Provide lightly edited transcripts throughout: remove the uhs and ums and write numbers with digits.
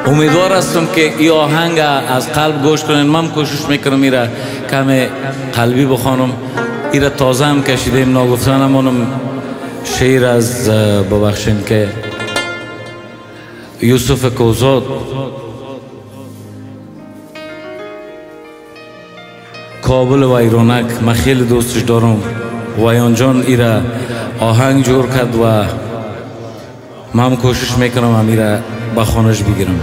امیدوار هستم که این آهنگ از قلب گوش کنین. من کوشش میکنم ایره کم قلبی بخوانم. ایره تازه هم کشیدیم ناگفتن همونم شعر از ببخشین که یوسف کوزاد کابل ویرونک. من خیلی دوستش دارم. ویان جان ایره آهنگ جور کرد و من کوشش میکنم هم ایره بخوانش بگیرم.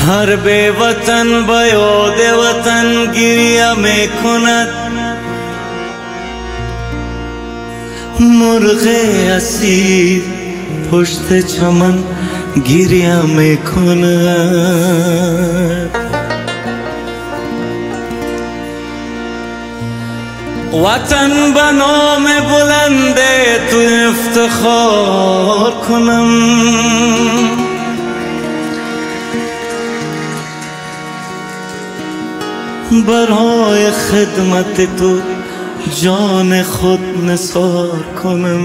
هر بے وطن به یاد وطن گریه می کند، مرغ اسیر پشت چمن گریه می کند. وطن به نام بلند تو افتخار کنم، برای خدمت تو جان خود نثار کنم.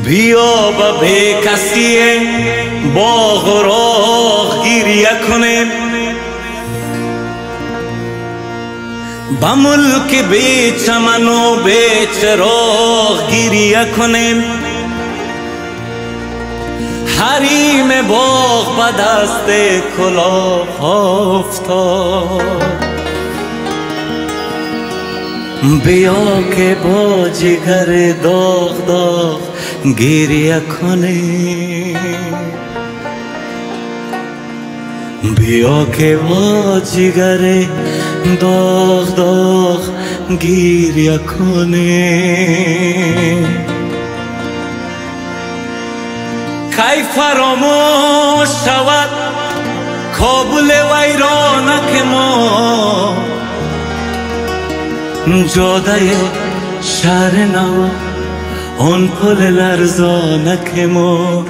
بیا به بی کسی باغ و راغ گریه کنیم، به ملک بی چمن و بی چراغ گریه کنیم. حریم باغ به دست کلاه افتاد، بیا که با جگر داغ داغ گریه کنی. بیا که با جگر داغ داغ گریه کنی. کی فراموش شود کابل ویرانک ما، جاده شهر نو آن پل لرزانک ما.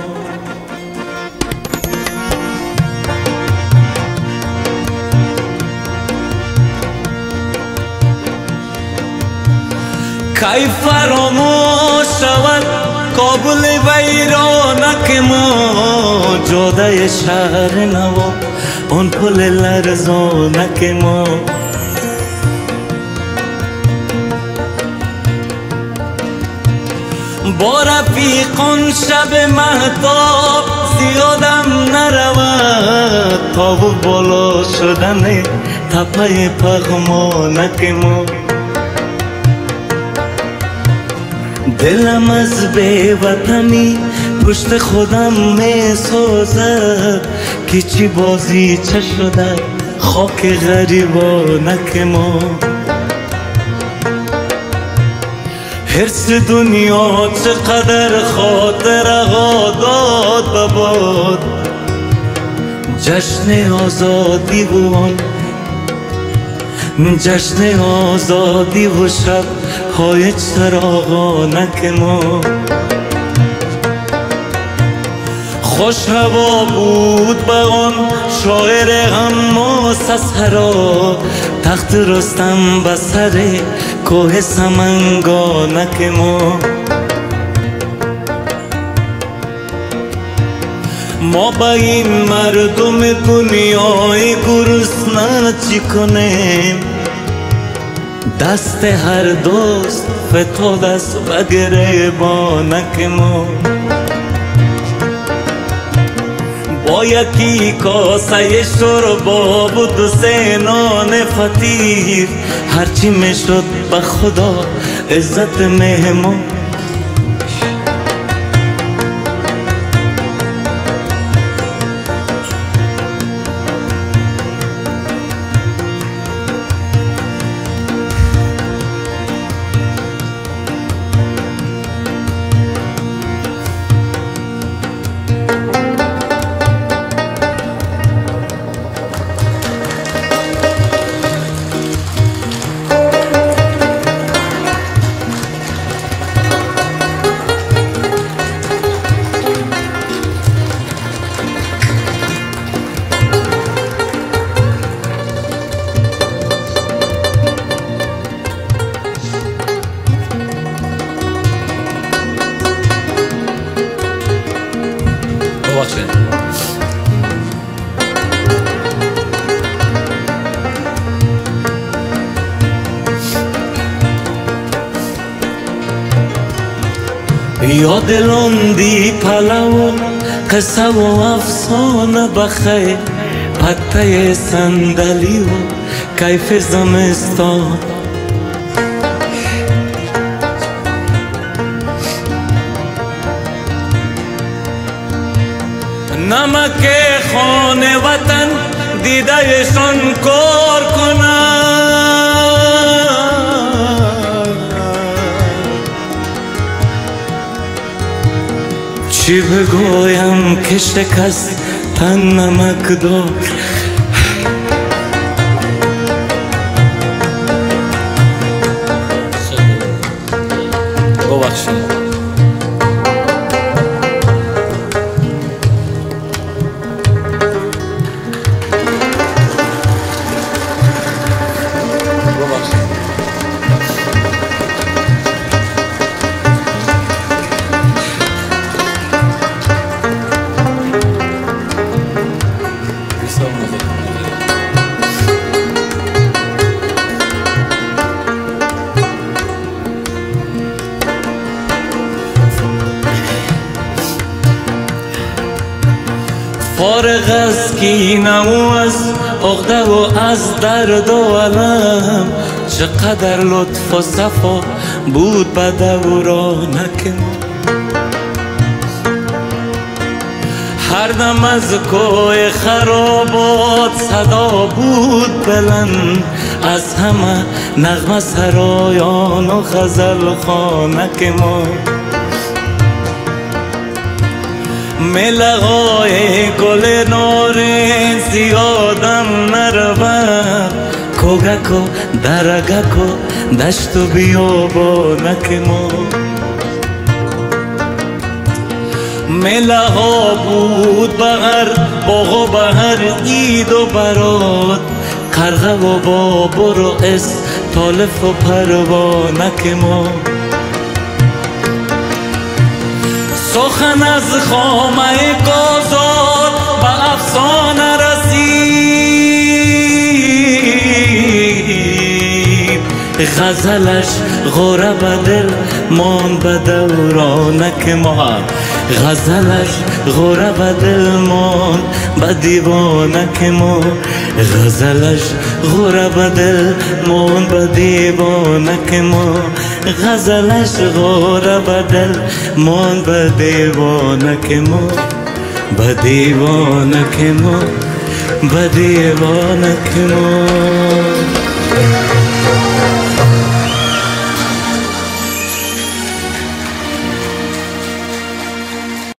کی فراموش شود کابل ویرانک ما، جاده شهر نو آن پل لرزانک ما. با رفیقان شب مهتاب زیادم نرود، تا و بالا شدن تپه پغمانک ما. دلم از بی وطنی پشت خودم می سازد، که چی بازی چه شده خاک غریبانک ما. حرص دنیا چقدر خاطر داد بباد، جشن آزادی بوان، جشن آزادی و شب های چراغانک ما. خوش هوا بود به آن شاعر غماس از هرا، تخت رستم به سر کوه سمنگانک ما. ما با این مردم دنیای گرسنه چی کنیم؟ دست هر دوست فتاد است و گریبانک ما با یکی کاسه شوربا بود سه نان فطیر هرچی میشد به خدا عزت مهمان یاد لندی پلو قصه و افسانه بخیر پته صندلی و کیف زمستان نمک خانه وطن دیدهشان کار کنن چی بگویم که شکست تن نمک دار ببخشید فارغ از کینه و از عقده و از درد و علم چقدر لطف و صفا بود به دورانک ما هر دم از کوه خرابات صدا بود بلند از همه نغمه سرایان و غزل خانک ما ملغای گل نارنج زیادم نرود کوگک و درگک و دشت و بیابانک ما ملها بود بهر باغ و بهر عید و برات قرغه و بابر و استالف و پروانک ما سخن از خامه گازاد به افسانه رسید غزلش غوره به دل مان به دورانک ما غزلش غوره به دل مان به دیوانک ما غزلش غوره به دل مان به دیوانک ما غزلش غوره به دل مان به دیوانک ما به دیوانک ما به دیوانک ما